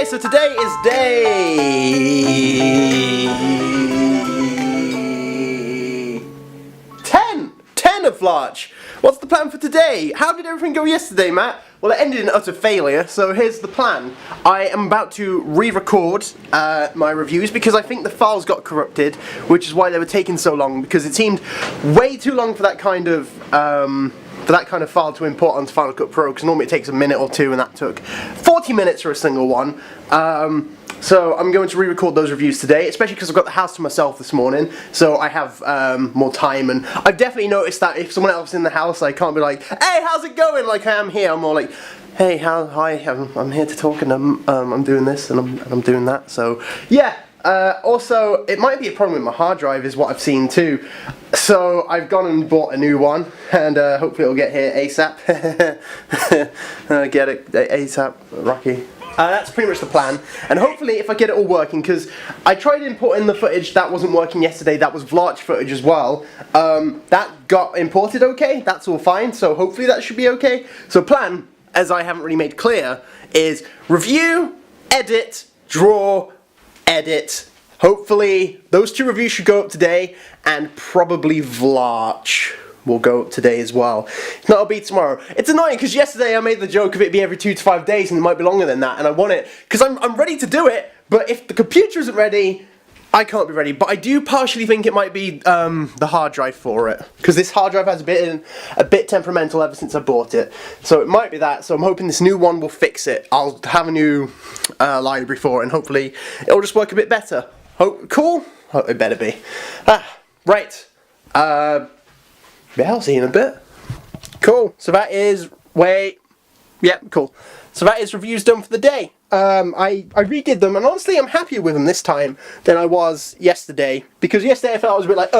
so today is day 10 of Vlarch. What's the plan for today? How did everything go yesterday, Matt? Well, it ended in utter failure, so here's the plan. I am about to re-record my reviews because I think the files got corrupted, which is why they were taking so long, because it seemed way too long for that kind of file to import onto Final Cut Pro, because normally it takes a minute or two, and that took 40 minutes for a single one. So I'm going to re-record those reviews today, especially because I've got the house to myself this morning, so I have more time, and I've definitely noticed that if someone else is in the house, I can't be like, hey, how's it going, like I am here. I'm more like, hey, hi, I'm here to talk, and I'm doing this, and I'm doing that, so yeah. Also, it might be a problem with my hard drive is what I've seen too. So I've gone and bought a new one, and hopefully it'll get here ASAP. Get it ASAP, Rocky. That's pretty much the plan, and hopefully if I get it all working, because I tried importing the footage that wasn't working yesterday, that was Vlarch footage as well. That got imported okay, that's all fine, so hopefully that should be okay. So plan, as I haven't really made clear, is review, edit, draw, edit. Hopefully those two reviews should go up today, and probably Vlarch will go up today as well. If not, it'll be tomorrow. It's annoying because yesterday I made the joke of it being every 2 to 5 days, and it might be longer than that, and I want it because I'm ready to do it, but if the computer isn't ready, I can't be ready. But I do partially think it might be the hard drive for it, because this hard drive has a bit temperamental ever since I bought it, so it might be that. So I'm hoping this new one will fix it. I'll have a new library for it, and hopefully it'll just work a bit better. Cool? Oh, it better be. Right. Yeah, I'll see you in a bit. Cool. So that is... Wait. Yep, cool. So that is reviews done for the day. I redid them, and honestly I'm happier with them this time than I was yesterday, because yesterday I felt I was a bit like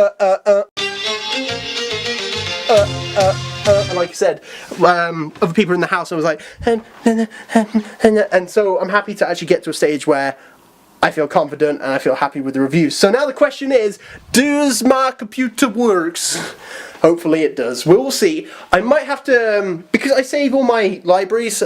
and like I said, other people in the house, I was like and so I'm happy to actually get to a stage where I feel confident and I feel happy with the reviews. So now the question is, does my computer works? Hopefully it does. We'll see. I might have to, because I save all my libraries,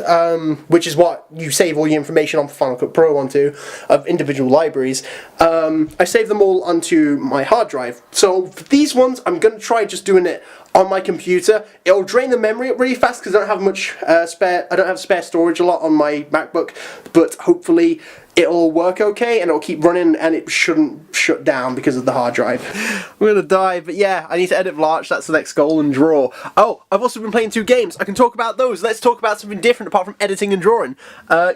which is what you save all your information on for Final Cut Pro onto, of individual libraries. I save them all onto my hard drive. So for these ones, I'm going to try just doing it on my computer. It'll drain the memory up really fast because I don't have much spare. I don't have spare storage a lot on my MacBook, but hopefully it'll work okay, and it'll keep running, and it shouldn't shut down because of the hard drive. I'm gonna die, but yeah, I need to edit Vlarch, that's the next goal, and draw. Oh, I've also been playing 2 games. I can talk about those. Let's talk about something different apart from editing and drawing.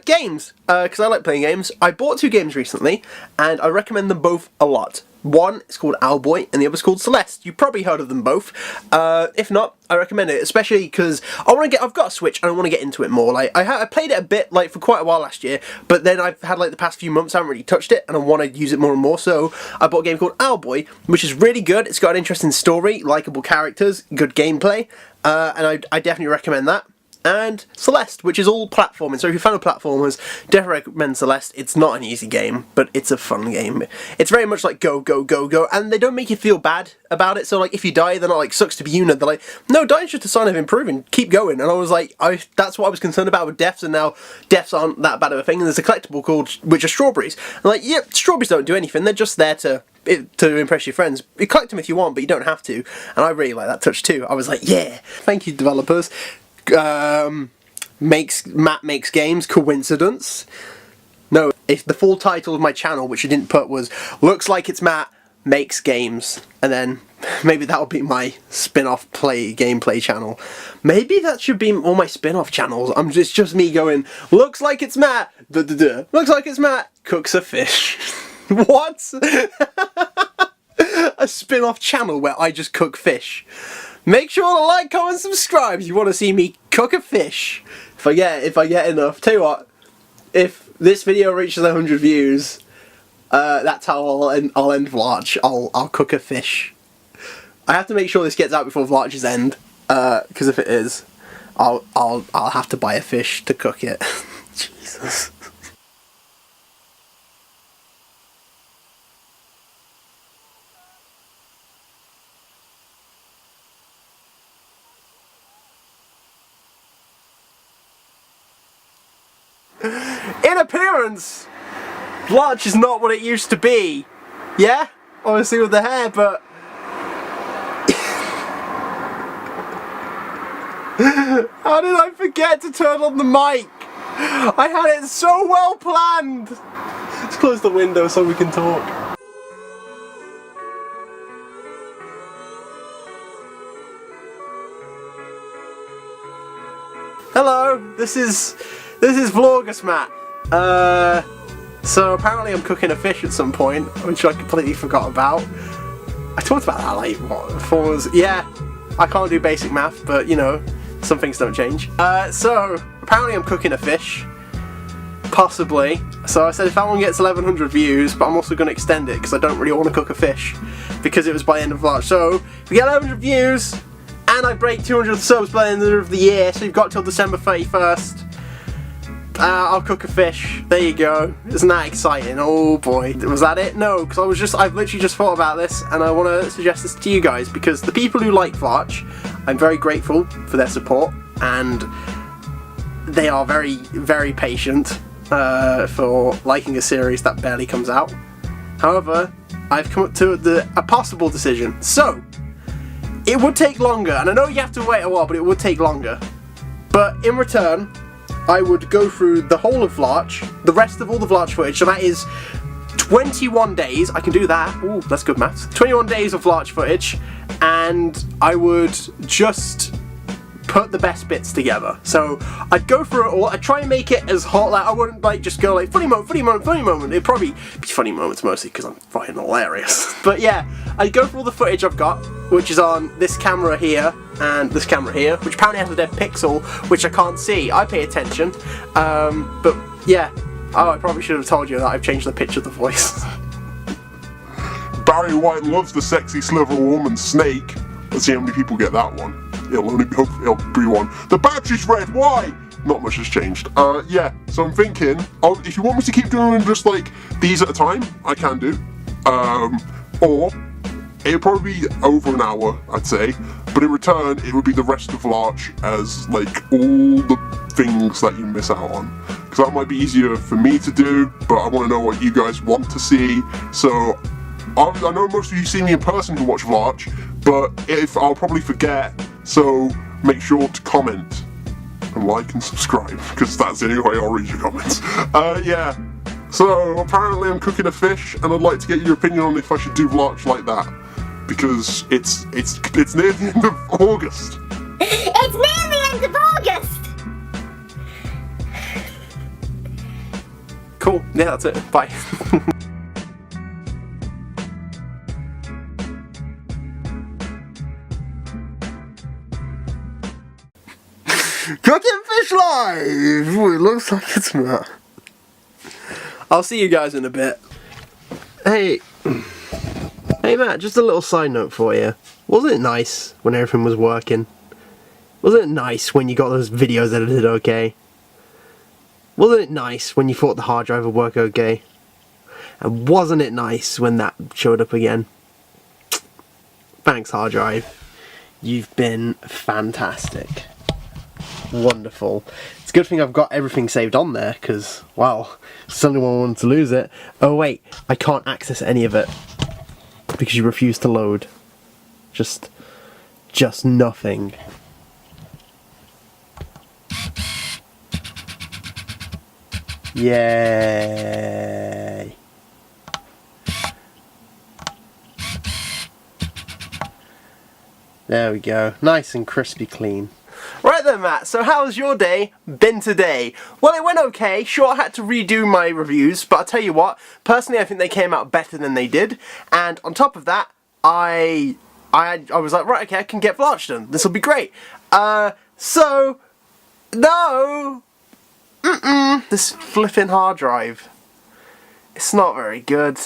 Games, because I like playing games. I bought 2 games recently, and I recommend them both a lot. One is called Owlboy, and the other is called Celeste. You've probably heard of them both. If not, I recommend it, especially because I've got a Switch and I want to get into it more. Like I played it a bit, like for quite a while last year, but then I've had like the past few months I haven't really touched it, and I want to use it more and more. So I bought a game called Owlboy, which is really good. It's got an interesting story, likable characters, good gameplay, and I definitely recommend that. And Celeste, which is all platforming, so if you're a fan of platformers, definitely recommend Celeste. It's not an easy game, but it's a fun game. It's very much like go, go, go, go, and they don't make you feel bad about it, so like if you die, they're not like, sucks to be you, they're like, no, dying's just a sign of improving, keep going. And I was like, that's what I was concerned about with deaths, and now deaths aren't that bad of a thing, and there's a collectible called, which are strawberries. And like, yeah, strawberries don't do anything, they're just there to impress your friends. You collect them if you want, but you don't have to, and I really like that touch too. I was like, yeah, thank you developers. Matt makes games. Coincidence? No, if the full title of my channel, which I didn't put, was Lookslikeitsmatt makes games, and then maybe that'll be my spin-off gameplay channel. Maybe that should be all my spin-off channels. It's just me going, Lookslikeitsmatt, Lookslikeitsmatt cooks a fish. What? A spin-off channel where I just cook fish. Make sure to like, comment, subscribe if you want to see me cook a fish. If I get enough. Tell you what, if this video reaches 100 views, that's how I'll end Vlarch. I'll cook a fish. I have to make sure this gets out before Vlarch's end, because if it is, I'll have to buy a fish to cook it. Jesus. in appearance, Vlarch is not what it used to be. Yeah? Obviously with the hair, but... How did I forget to turn on the mic? I had it so well planned! Let's close the window so we can talk. Hello, this is Vlarch. So apparently I'm cooking a fish at some point, which I completely forgot about. I talked about that like, what, 4 years? Yeah, I can't do basic math, but you know, some things don't change. So apparently I'm cooking a fish, possibly. So I said if that one gets 1100 views, but I'm also going to extend it because I don't really want to cook a fish because it was by the end of March. So if we get 1100 views and I break 200 subs by the end of the year, so you've got till December 31st. I'll cook a fish. There you go. Isn't that exciting? Oh boy. Was that it? No, because I've literally just thought about this and I want to suggest this to you guys because the people who like Vlarch, I'm very grateful for their support and they are very, very patient for liking a series that barely comes out. However, I've come up to a possible decision. So, it would take longer, and I know you have to wait a while, but it would take longer. But in return, I would go through the whole of Vlarch, the rest of all the Vlarch footage, so that is 21 days, I can do that, ooh, that's good maths, 21 days of Vlarch footage, and I would just put the best bits together. So I'd go through it all, I'd try and make it as hot, like I wouldn't like just go like funny moment, funny moment, funny moment. It'd probably be funny moments mostly because I'm fucking hilarious. But yeah, I'd go through all the footage I've got, which is on this camera here and this camera here, which apparently has a dead pixel, which I can't see. I pay attention. But yeah, oh, I probably should have told you that I've changed the pitch of the voice. Barry White loves the sexy sliver woman snake. Let's see how many people get that one. It'll be one. The battery's red, why? Not much has changed. Yeah, so I'm thinking, if you want me to keep doing just like these at a time, I can do. Or it'll probably be over an hour, I'd say. But in return, it would be the rest of Vlarch as like all the things that you miss out on. Because that might be easier for me to do, but I want to know what you guys want to see. So I know most of you see me in person who watch Vlarch, but if I'll probably forget, so make sure to comment and like and subscribe, because that's the only way I'll read your comments. Yeah, so apparently I'm cooking a fish, and I'd like to get your opinion on if I should do Vlarch like that, because it's near the end of August. It's near the end of August! Cool, yeah, that's it, bye. Cooking Fish Live! Ooh, it looks like it's Matt. I'll see you guys in a bit. Hey Matt, just a little side note for you. Wasn't it nice when everything was working? Wasn't it nice when you got those videos edited okay? Wasn't it nice when you thought the hard drive would work okay? And wasn't it nice when that showed up again? Thanks, hard drive. You've been fantastic. Wonderful. It's a good thing I've got everything saved on there, because, well, suddenly one wanted to lose it. Oh wait, I can't access any of it, because you refuse to load. Just nothing. Yay. There we go. Nice and crispy clean. Right then, Matt, so how's your day been today? Well, it went okay. Sure, I had to redo my reviews, but I'll tell you what, personally I think they came out better than they did, and on top of that, I was like, right, okay, I can get Vlarch done. This will be great. So, no! This flipping hard drive. It's not very good.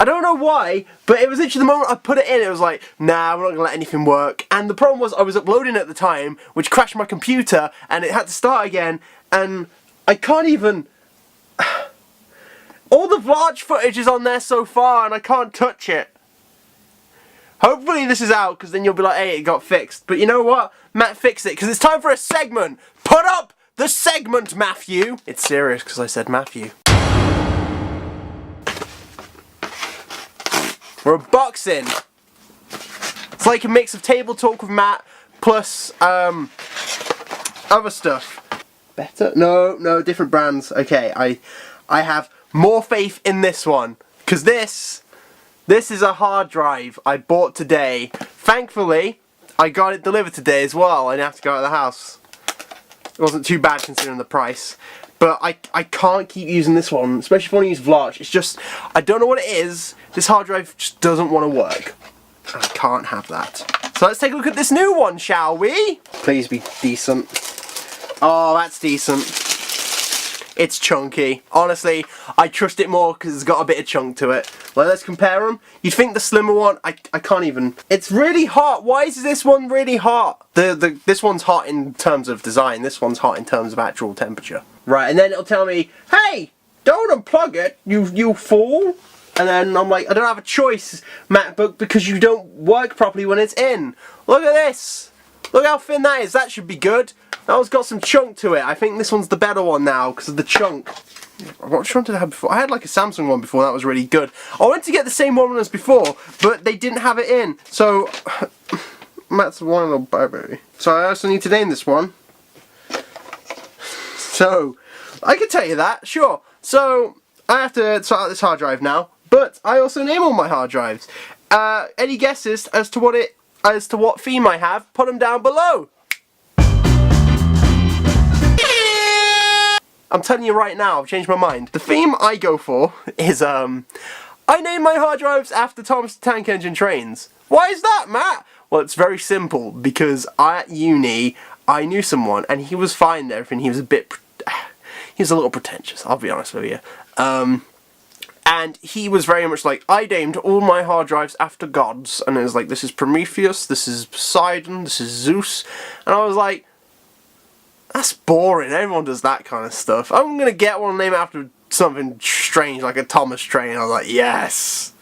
I don't know why, but it was literally the moment I put it in, it was like, nah, we're not gonna let anything work. And the problem was I was uploading at the time, which crashed my computer, and it had to start again, and I can't even... All the Vlarch footage is on there so far, and I can't touch it. Hopefully this is out, because then you'll be like, hey, it got fixed. But you know what? Matt fixed it, because it's time for a segment. Put up the segment, Matthew. It's serious because I said Matthew. We're unboxing. It's like a mix of table talk with Matt plus other stuff. Better? No, different brands. Okay, I have more faith in this one because this is a hard drive I bought today. Thankfully, I got it delivered today as well. I didn't have to go out of the house. It wasn't too bad considering the price. But I can't keep using this one, especially if I want to use Vlarch. It's just, I don't know what it is. This hard drive just doesn't want to work. I can't have that. So let's take a look at this new one, shall we? Please be decent. Oh, that's decent. It's chunky. Honestly, I trust it more because it's got a bit of chunk to it. Like, let's compare them. You'd think the slimmer one, I can't even. It's really hot. Why is this one really hot? This one's hot in terms of design. This one's hot in terms of actual temperature. Right, and then it'll tell me, hey, don't unplug it, you fool. And then I'm like, I don't have a choice, MacBook, because you don't work properly when it's in. Look at this. Look how thin that is. That should be good. That one's got some chunk to it. I think this one's the better one now because of the chunk. What one did I have before? I had like a Samsung one before. That was really good. I wanted to get the same one as before, but they didn't have it in. So, Matt's one little baby. So I also need to name this one. So, I can tell you that, sure. So, I have to sort out this hard drive now. But I also name all my hard drives. Any guesses as to what theme I have? Put them down below. I'm telling you right now, I've changed my mind. The theme I go for is I name my hard drives after Thomas the Tank Engine trains. Why is that, Matt? Well, it's very simple because at uni I knew someone and he was fine and everything. He was a little pretentious. I'll be honest with you. And he was very much like, I named all my hard drives after gods. And it was like, this is Prometheus, this is Poseidon, this is Zeus. And I was like, that's boring. Everyone does that kind of stuff. I'm going to get one named after something strange, like a Thomas train. I was like, yes.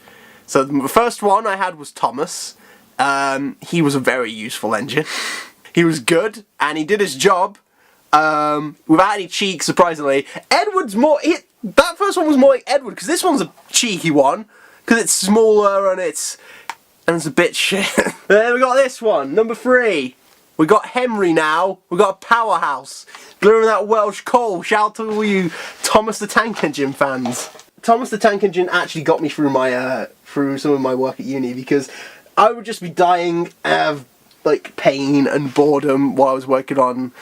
So the first one I had was Thomas. He was a very useful engine. He was good, and he did his job. Without any cheek, surprisingly. Edward's more... that first one was more like Edward, because this one's a cheeky one, because it's smaller and it's a bit shit. Then we got this one, number 3. We got Henry now. We got a powerhouse. Delivering that Welsh coal. Shout out to all you Thomas the Tank Engine fans. Thomas the Tank Engine actually got me through my through some of my work at uni, because I would just be dying of like pain and boredom while I was working on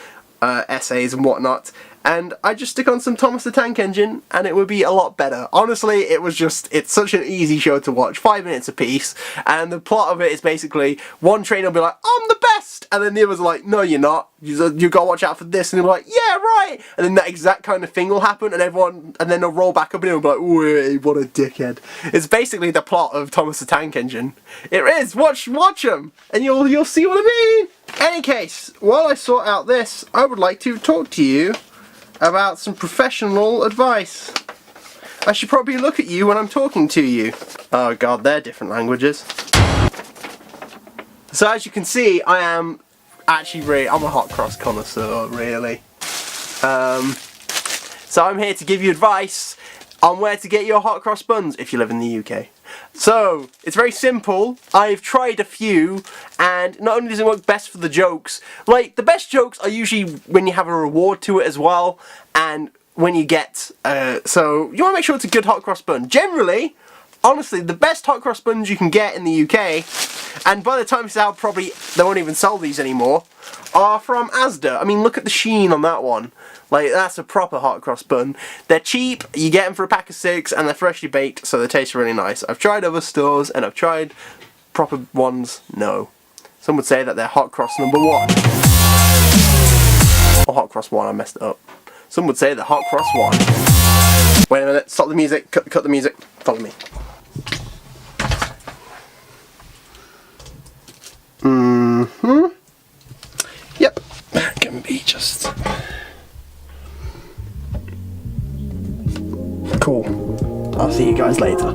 essays and whatnot, and I just stick on some Thomas the Tank Engine and it would be a lot better. Honestly, it's such an easy show to watch, 5 minutes a piece, and the plot of it is basically one trainer will be like, I'm the best, and then the others are like, no you're not, you gotta watch out for this, and they're like, yeah right, and then that exact kind of thing will happen, and then they'll roll back up and they'll be like, wait, what a dickhead. It's basically the plot of Thomas the Tank Engine. It is, watch them, and you'll see what I mean. Any case, while I sort out this, I would like to talk to you about some professional advice. I should probably look at you when I'm talking to you. Oh god, they're different languages. So as you can see, I am actually I'm a hot cross connoisseur, really. So I'm here to give you advice on where to get your hot cross buns if you live in the UK. So, it's very simple. I've tried a few, and not only does it work best for the jokes, like, the best jokes are usually when you have a reward to it as well, and when you get, so, you want to make sure it's a good hot cross bun. Generally, honestly, the best hot cross buns you can get in the UK, and by the time it's out, probably, they won't even sell these anymore, are from Asda. I mean, look at the sheen on that one. Like, that's a proper hot cross bun. They're cheap, you get them for a pack of 6, and they're freshly baked, so they taste really nice. I've tried other stores, and I've tried proper ones, no. Some would say that they're hot cross number 1. Or hot cross 1, I messed it up. Some would say they're hot cross 1. Wait a minute, stop the music, cut the music, follow me. Yep, that can be just... cool. I'll see you guys later.